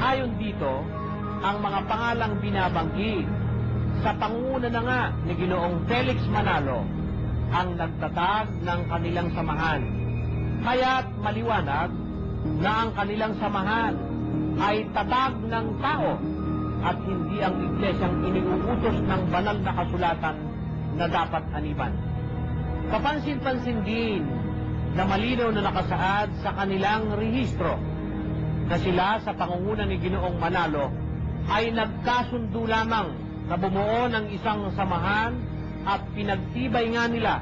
Ayon dito, ang mga pangalang binabanggit sa pangunguna na nga ni Ginoong Felix Manalo ang nagtatag ng kanilang samahan. Kaya't maliwanag na ang kanilang samahan ay tatag ng tao at hindi ang iglesyang iniuutos ng banal na kasulatan na dapat aniban. Kapansin-pansin din na malinaw na nakasaad sa kanilang rehistro na sila sa pangunguna ni Ginoong Manalo ay nagkasundo lamang na bumuo ng isang samahan at pinagtibay nga nila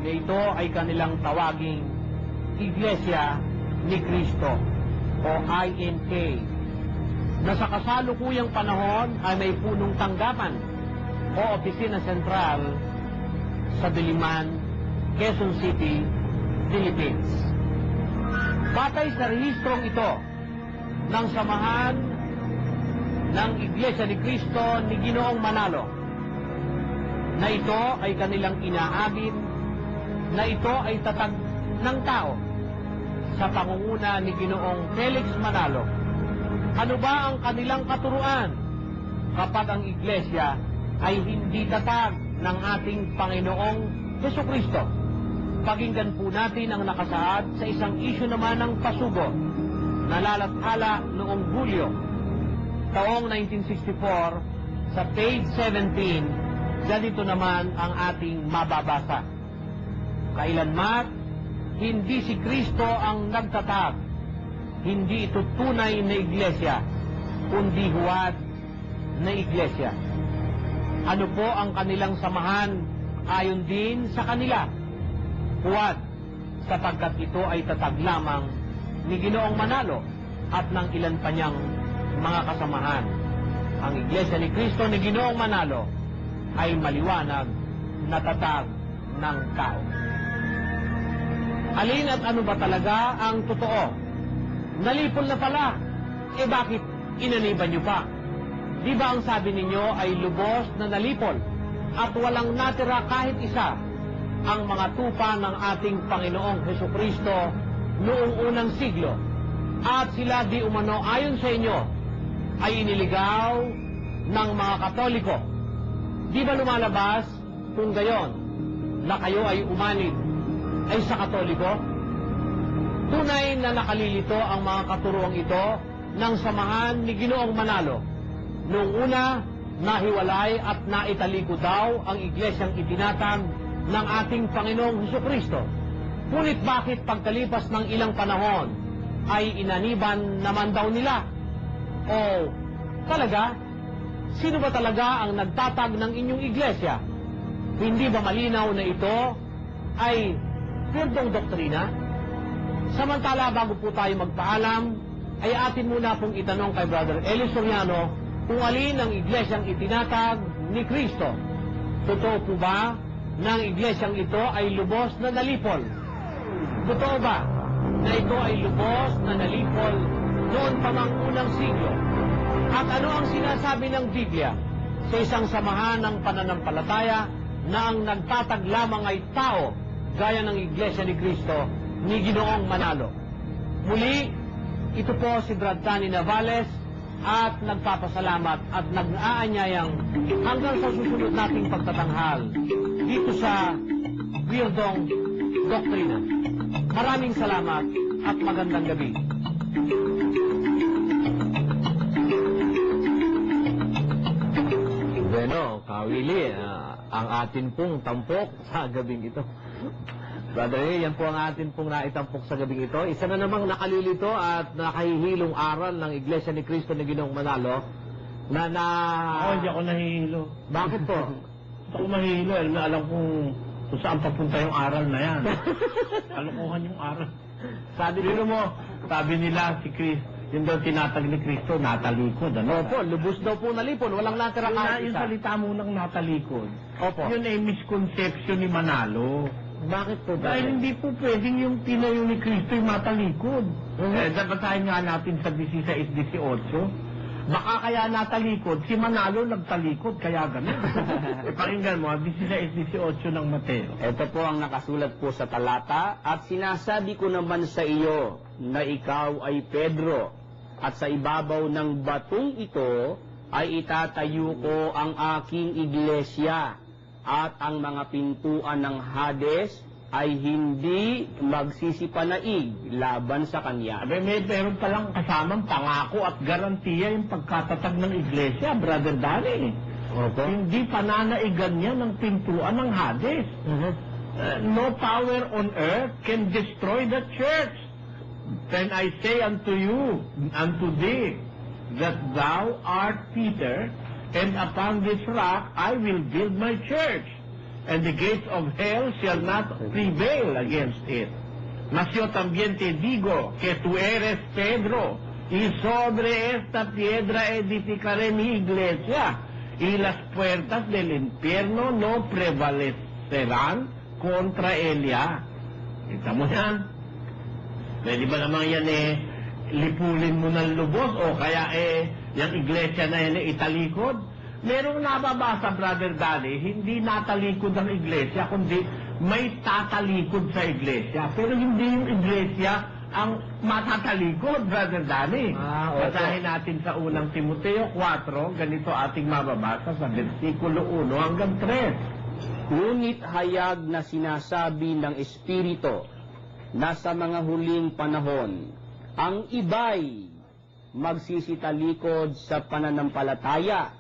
na ito ay kanilang tawaging Iglesia ni Cristo o INK, na sa kasalukuyang panahon ay may punong tanggapan o opisina sentral sa Diliman, Quezon City, Philippines. Batay sa rehistrong ito ng samahan ng Iglesia ni Cristo ni Ginoong Manalo, na ito ay kanilang inaabit, na ito ay tatag ng tao sa pangunguna ni Ginoong Felix Manalo. Ano ba ang kanilang katuruan kapag ang Iglesia ay hindi tatag ng ating Panginoong Jesucristo? Pakinggan po natin ang nakasaad sa isang isyu naman ng pasugo na lalathala noong Hulyo, taong 1964, sa page 17, ganito naman ang ating mababasa. Kailanman, hindi si Kristo ang nagtatag, hindi ito tunay na iglesia, kundi huwad na iglesia. Ano po ang kanilang samahan ayon din sa kanila? Huwad, sapagkat ito ay tatag lamang ni Ginoong Manalo at ng ilan pa niyang mga kasamahan. Ang Iglesia ni Cristo ni Ginoong Manalo ay maliwanag na tatag ng tao. Alin at ano ba talaga ang totoo? Nalipol na pala. Bakit inaniban niyo pa? Di ba ang sabi ninyo ay lubos na nalipol at walang natira kahit isa ang mga tupa ng ating Panginoong Hesukristo noong unang siglo, at sila di umano ayon sa inyo ay iniligaw ng mga Katoliko? Di ba lumalabas kung gayon na kayo ay umanib ay sa Katoliko? Tunay na nakalilito ang mga katuruang ito ng samahan ni Ginoong Manalo. Noong una, nahiwalay at naitaliko daw ang iglesyang itinatag ng ating Panginoong Hesukristo. Ngunit bakit pagkalipas ng ilang panahon ay inaniban naman daw nila? O talaga? Sino ba talaga ang nagtatag ng inyong iglesia? Hindi ba malinaw na ito ay perdong doktrina? Samantala, bago po tayo magpaalam, ay atin muna pong itanong kay Brother Eli Soriano kung alin ang iglesyang itinatag ni Kristo. Totoo po ba na ang iglesyang ito ay lubos na nalipol? Totoo ba na ito ay lubos na nalipol noon pa mang unang siglo? At ano ang sinasabi ng Biblia sa isang samahan ng pananampalataya na ang nagtatag lamang ay tao gaya ng Iglesia ni Cristo ni Ginoong Manalo? Muli, ito po si Brad Tani Navales at nagpapasalamat at nag-aanyayang hanggang sa susunod nating pagtatanghal dito sa Weirdong Doktrina. Maraming salamat at magandang gabi. Bueno, Kawili, ang atin pong tampok sa gabing ito. Brother, yan po ang atin pong naitampok sa gabing ito. Isa na namang nakalilito at nakahihilong aral ng Iglesia ni Cristo ni Ginoong Manalo na Ako hindi ako nahihilo. Bakit po? Hindi ako mahihilo. Alam kung saan papunta yung aral na yan. Kalokohan yung aral. Sabi nila si Chris, yun daw tinatag ni Cristo, natalikod. Ano? Opo, lubos daw po nalipon. Walang natira kahit Yung isa. salita mo ng natalikod. Opo. Yun ay misconception ni Manalo. Bakit po ba? Dahil hindi po pwedeng yung tinayo ni Cristo yung matalikod. Basahin nga natin sa 16-18. Baka kaya natalikod, si Manalo nagtalikod, kaya ganun. Pakinggan mo, 16-18 ng Mateo. Ito po ang nakasulat po sa talata, at sinasabi ko naman sa iyo na ikaw ay Pedro, at sa ibabaw ng batong ito ay itatayo ko ang aking iglesia, at ang mga pintuan ng Hades ay hindi magsisipanaig laban sa kanya. Meron palang kasamang pangako at garantiya yung pagkatatag ng iglesia, Brother Danny. Opo. Hindi pananaigan niya ng pintuan ng Hades. No power on earth can destroy the church. Then I say unto you, unto thee, that thou art Peter, and upon this rock I will build my church, and the gates of hell shall not prevail against it. Mas yo también te digo que tú eres Pedro, y sobre esta piedra edificaré mi iglesia, y las puertas del infierno no prevalecerán contra ella. Kita mo yan? Pwede ba naman yan lipulin mo ng lubos o kaya yung iglesia na yan italikod? Merong nababasa, Brother Danny, hindi natalikod ang iglesia, kundi may tatalikod sa iglesia. Pero hindi yung iglesia ang matatalikod, Brother Danny. Basahin natin sa unang Timoteo 4, ganito ating mababasa sa versikulo 1 hanggang 3. Ngunit hayag na sinasabi ng Espiritu na sa mga huling panahon, ang iba'y magsisitalikod sa pananampalataya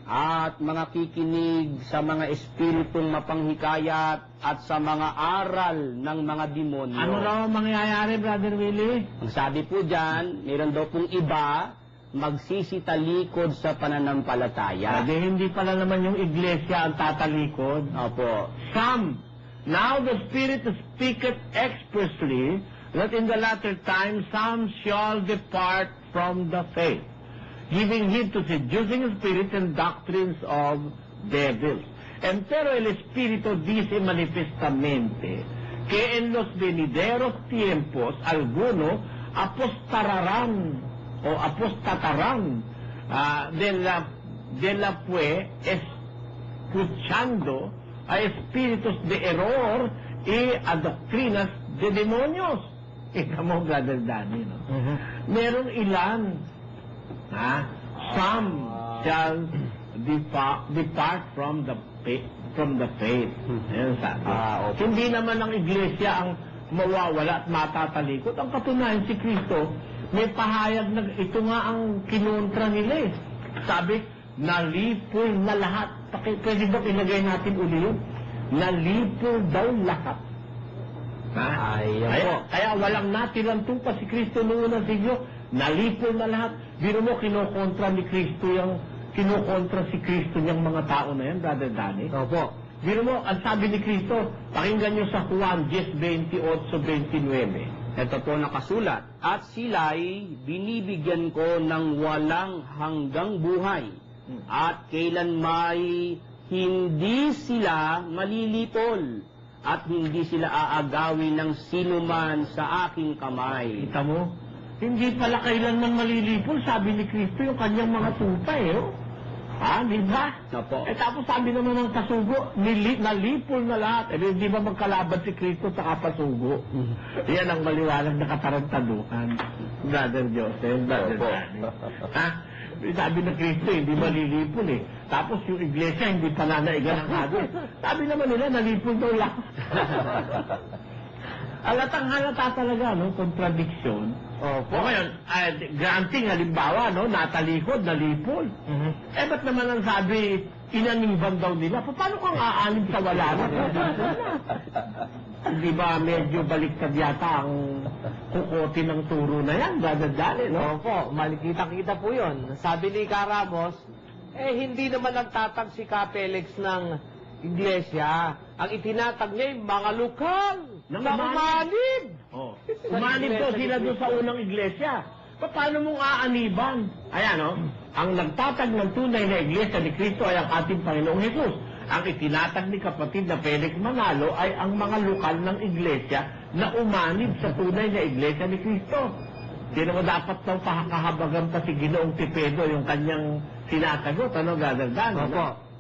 at mga kikinig sa mga espiritong mapanghikayat at sa mga aral ng mga demonyo. Ano raw ang mangyayari, Brother Willie? Ang sabi po dyan, meron daw pong iba magsisitalikod sa pananampalataya. Hindi pala naman yung iglesia ang tatalikod. Opo. Some. Now the Spirit speaketh expressly that in the latter time some shall depart from the faith, giving heed to seducing spirits and doctrines of devils. Pero el Espíritu dice manifestamente que en los venideros tiempos algunos apostatarán de la escuchando a espíritus de error y a doctrinas de demonios. Ikaw mo, Brother Danny, no? Merong ilan, some shall depart from the faith. Yan sabi. Okay. Hindi naman ang iglesia ang mawawala at matatalikod. Ang katunayan, si Kristo, may pahayag na ito nga ang kinontra nila eh. Sabi, nalipol na lahat. Pwede ba ilagay natin uli yun? Nalipol daw lahat. Kaya walang natirang tupa si Kristo noon ng siglo. Nalipol na lahat. Biro mo, kinokontra si Kristo niyang mga tao na yan, Brother Danny. Opo. Biro mo, ang sabi ni Kristo, pakinggan niyo sa Juan 10:28-29. Ito po nakasulat, at sila'y binibigyan ko ng walang hanggang buhay, at kailanmay hindi sila malilipol, at hindi sila aagawin ng sinuman sa aking kamay. Kita mo? Hindi pala kailanman malilipol, sabi ni Kristo, yung kanyang mga tupa oh. Di ba? Opo. Tapos sabi naman ng pasugo, nalipol na lahat. Hindi ba magkalaban si Kristo sa kapasugo? Yan ang maliwanag na katarantaduhan. Brother Joseph, Brother Danny. Sabi ng Kristo, hindi malilipol eh. Tapos yung iglesia, hindi pananaigan ng Hades. Sabi naman nila, nalipol daw lahat. Halatang-halata talaga, no? Contradiction. Opo. O ngayon, granting, halimbawa, no? Natalikod, nalipol. Ba't naman ang sabi, inaniban daw nila? Paano kang aanib sa wala na? Hindi ba medyo baliktad yata ang kukote ng turo na yan? Dadadali, no? Opo, malikita-kita po yun. Sabi ni Karamos, hindi naman nagtatag si Kapelix ng iglesia. Ang itinatag niya yung mga lokal Nang na umanib. umanib. Umanib daw sila doon sa unang iglesia. Paano mong aaniban? Ayan, no? Ang nagtatag ng tunay na iglesia ni Kristo ay ang ating Panginoong Hesus. Ang itinatag ni kapatid na Felix Manalo ay ang mga lokal ng iglesia na umanib sa tunay na iglesia ni Kristo. Di naman dapat daw pahakahabagan pa si Ginoong Tipedo yung kanyang sinasagot, ano, Brother Dan? Opo.